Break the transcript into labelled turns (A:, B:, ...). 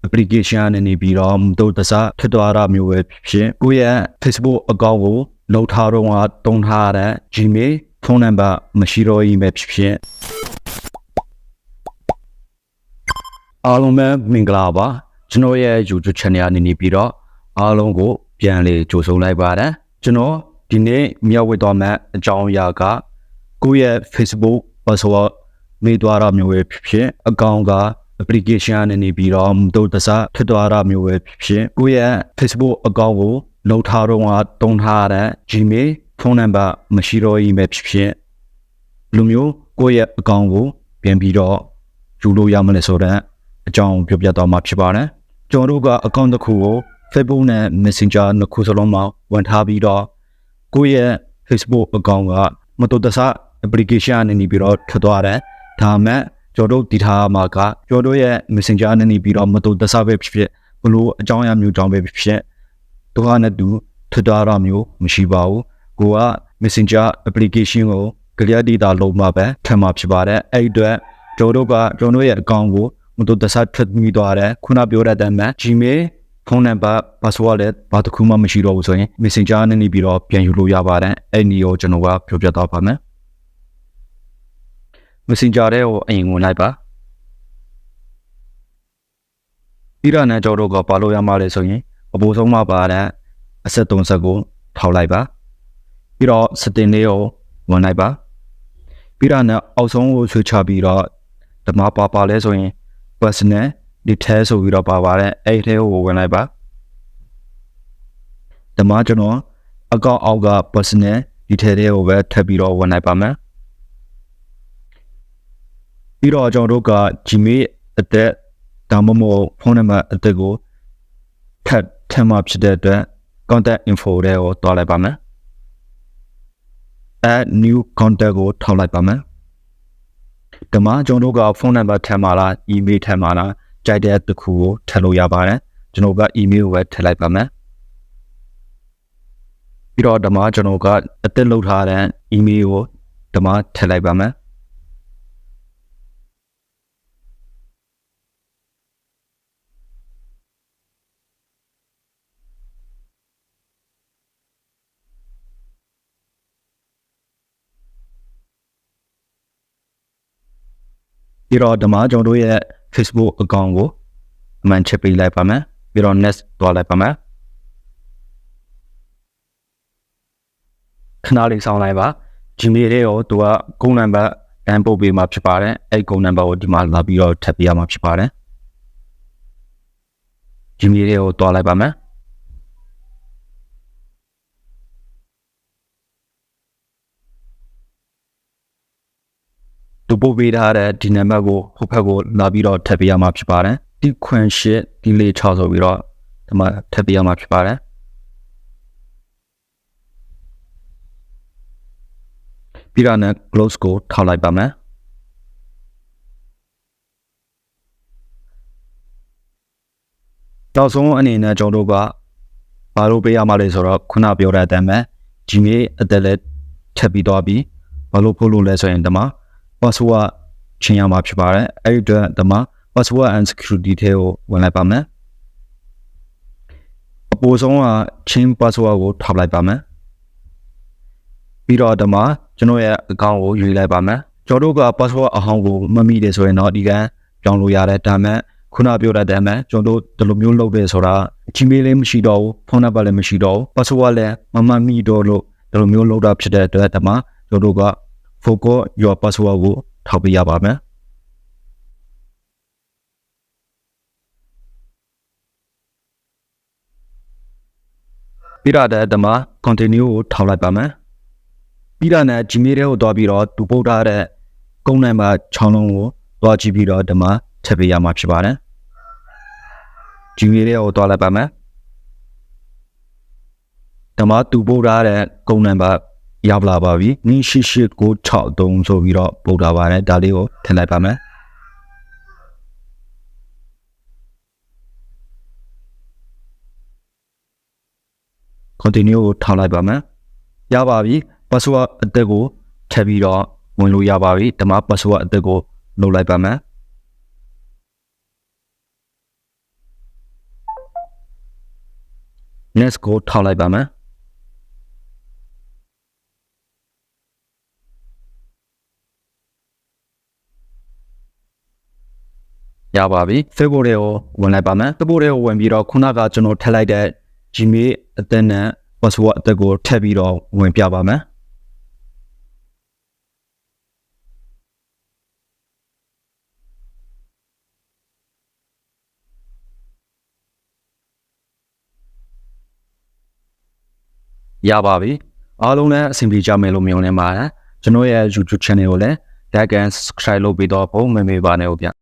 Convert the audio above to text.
A: application နဲ့နေပြီးတော့တို့တစားထသွားတာမျိုးပဲဖြစ်ကိုယ့်ရဲ့ Facebook account ကိုလောက်ထားတော့တုံးထားတဲ့ gmail ဖုန်းနံပါတ်မရှိတော့ရင်ပဲဖြစ်အားလုံးပဲမင်္ဂလာပါကျွန်တော်ရဲ့ YouTube channel အနေနဲ့ပြီးတော့အားလုံးကိုပြန်လေကြိုဆိုလိုက်ပါတယ်ကျွန်တော်ဒီနေ့မျှဝေသွားမယ့်အကြောင်းအရာကကိုယ့်ရဲ့ Facebook password မေးသွားတာမျိုးပဲဖြစ် account က application နဲ့နေပြီးတော့တို့တစားထသွားတာမျိုးပဲဖြစ်ကိုယ့်ရဲ့ Facebook account ကိုလောက်ထားတော့တုံးထားတဲ့ gmail ဖုန်းနံပါတ်မရှိတော့ရင်ပဲဖြစ်လူမျိုးကိုယ့်ရဲ့ account ကိုပြန်ပြီးတော့ယူလို့ရမလဲဆိုတဲ့အကြောင်းပြောပြသွားမှာဖြစ်ပါတယ်ကျွန်တော်တို့က account တစ်ခုကို Facebook နဲ့ Messenger နှစ်ခုစလုံးမှာဝင်ထားပြီးတော့ကိုယ့်ရဲ့ Facebook account ကမတော်တဆ application နဲ့နေပြီးတော့ထွက်သွားတယ်ဒါမှကျွန်တော်တို့ဒီထားမှာကကျွန်တော်တို့ရဲ့ Messenger နဲ့နေပြီးတော့မတော်တဆပဲဖြစ်ဘလို့အကြောင်းအရာမျိုးကြောင့်ပဲဖြစ်တို့ဟာနဲ့တူထွက်သွားတာမျိုးမရှိပါဘူးကိုက Messenger application ကို clear data လုံးမှာပဲထပ်မှာဖြစ်ပါတယ်အဲ့အတွက်ကျွန်တော်တို့ရဲ့ account ကိုမတော်တဆထွက်မိသွားတယ်ခုနပြောတဲ့အတိုင်းပဲ Gmail ဖုန်းနံပါတ် password လည်းဘာတစ်ခုမှမရှိတော့ဘူးဆိုရင် Messenger နဲ့နေပြီးတော့ပြန်ယူလို့ရပါတယ်အဲ့ဒီကိုကျွန်တော်ကပြောပြသွားပါမယ် Messenger တဲ့ကိုအရင်ဝင်လိုက်ပါပြီးတော့လည်းကျွန်တော်တို့ကပါလို့ရမှာလေဆိုရင်အပေါ်ဆုံးမှာပါတဲ့အဆက်3ဆက်ကိုထောက်လိုက်ပါပြီးတော့ setting လေးကိုဝင်လိုက်ပါပြီးတော့လည်းအောက်ဆုံးကိုဆွဲချပြီးတော့ဓမ္မပါလဲဆိုရင် personal detail ဆိုပြီးတော့ပါပါတယ်အဲ့ဒီကိုဝင်လိုက်ပါဓမ္မကျွန်တော်အကောင့်အောက်က personal detail တွေကိုပဲထပ်ပြီးတော့ဝင်လိုက်ပါမယ်ပြီးတော့ကျွန်တော်တို့က Gmail အသက်ဒါမှမဟုတ်ဖုန်းနံပါတ်အသက်ကိုထပ်မှဖြစ်တဲ့အတွက် contact info တွေကိုတွားလိုက်ပါမယ် add new contact ကိုထောက်လိုက်ပါမယ်ဒီမှာကျွန်တော်တို့ကဖုန်းနံပါတ်ထည့်မှာလား email ထည့်မှာလားကြိုက်တဲ့တစ်ခုကိုထည့်လို့ရပါတယ်ကျွန်တော်က email ကိုပဲထည့်လိုက်ပါမယ်ပြီးတော့ဒီမှာကျွန်တော်ကအသက်လုပ်ထားတဲ့ email ကိုဒီမှာထည့်လိုက်ပါမယ်ပြီးတော့ဒီမှာကျွန်တော်တို့ရဲ့ Facebook account ကိုအမှန်ချက်ပေးလိုက်ပါမယ်ပြီးတော့ next သွားလိုက်ပါမယ်ခဏလေးစောင့်လိုက်ပါ Gmail ရဲ့ကိုသူကကုန်းနံပါတ်တန်းပုတ်ပေးမှာဖြစ်ပါတယ်အဲ့ကုန်းနံပါတ်ကိုဒီမှာလာပြီးတော့ထပ်ပေးရမှာဖြစ်ပါတယ် Gmail ရဲ့ကိုသွားလိုက်ပါမယ်သူပို့ပေးထားတဲ့ဒီနံပါတ်ကိုဟိုဘက်ကိုလာပြီးတော့ထပ်ပေးရမှာဖြစ်ပါတယ်ဒီခွန်ရှစ်ဒီလေး6ဆိုပြီးတော့ဒီမှာထပ်ပေးရမှာဖြစ်ပါတယ်ပြီးတော့ close ကိုထောက်လိုက်ပါမယ်နောက်ဆုံးအနေနဲ့ကျွန်တော်တို့ကဘာလို့ပေးရမှာလဲဆိုတော့ခုနပြောတဲ့အတိုင်းပဲ Gmail အသက်လည်းထပ်ပြီးတော့ပြီးဘာလို့ဖို့လို့လဲဆိုရင်ဒီမှာ password ချင်းရမှာဖြစ်ပါတယ်အဲ့ဒီအတွက်ဒီမှာ password and security ထဲကိုဝင်လိုက်ပါမယ်အပေါ်ဆုံးကချင်း password ကိုထောက်လိုက်ပါမယ်ပြီးတော့ဒီမှာကျွန်တော်ရဲ့ account ကိုယူလိုက်ပါမယ်ကျွန်တော်တို့က password အဟောင်းကိုမမိတယ်ဆိုရင်တော့ဒီကပြောင်းလို့ရတယ်ဒါမှခုနပြောတဲ့အတိုင်းပဲကျွန်တော်တို့ဒီလိုမျိုးလုပ်တယ်ဆိုတာ Gmail လည်းမရှိတော့ဘူးဖုန်းနံပါတ်လည်းမရှိတော့ဘူး password လည်းမမိတော့လို့ဒီလိုမျိုးလုပ်တာဖြစ်တဲ့အတွက်ဒီမှာကျွန်တော်တို့က forgot your password ကိုထောက်ပေးရပါမယ်ပြီးတော့ဒီမှာ continue ကိုထောက်လိုက်ပါမယ်ပြီးတော့လည်း Gmail ထဲကိုတွားပြီးတော့သူပို့ထားတဲ့ကုန်းနံပါတ်6လုံးကိုတွားကြည့်ပြီးတော့ဒီမှာထည့်ပေးရမှာဖြစ်ပါတယ် Gmail ထဲကိုတွားလိုက်ပါမယ်ဒီမှာသူပို့ထားတဲ့ကုန်းနံပါတ်ရောက်လာပါပြီ28896ဆိုပြီးတော့ပို့ထားပါတယ်ဒါလေးကိုထည့်လိုက်ပါမယ် continue ကိုထောက်လိုက်ပါမယ်ရပါပြီ password အသက်ကိုထည့်ပြီးတော့ဝင်လို့ရပါပြီဒီမှာ password အသက်ကိုလုပ်လိုက်ပါမယ် next ကိုထောက်လိုက်ပါမယ်ရပါပြီ Facebook တွေကိုဝင်လိုက်ပါမယ် Facebook တွေကိုဝင်ပြီးတော့ခုနကကျွန်တော်ထည့်လိုက်တဲ့ gmail အသက်နဲ့ password အသက်ကိုထည့်ပြီးတော့ဝင်ပြပါမယ်ရပါပြီအားလုံးလည်းအဆင်ပြေကြမယ်လို့မျှော်လင့်ပါတယ်ကျွန်တော်ရဲ့ YouTube channel ကိုလည်း like and subscribe လုပ်ပြီးတော့ပုံမမေ့ပါနဲ့ဦးဗျ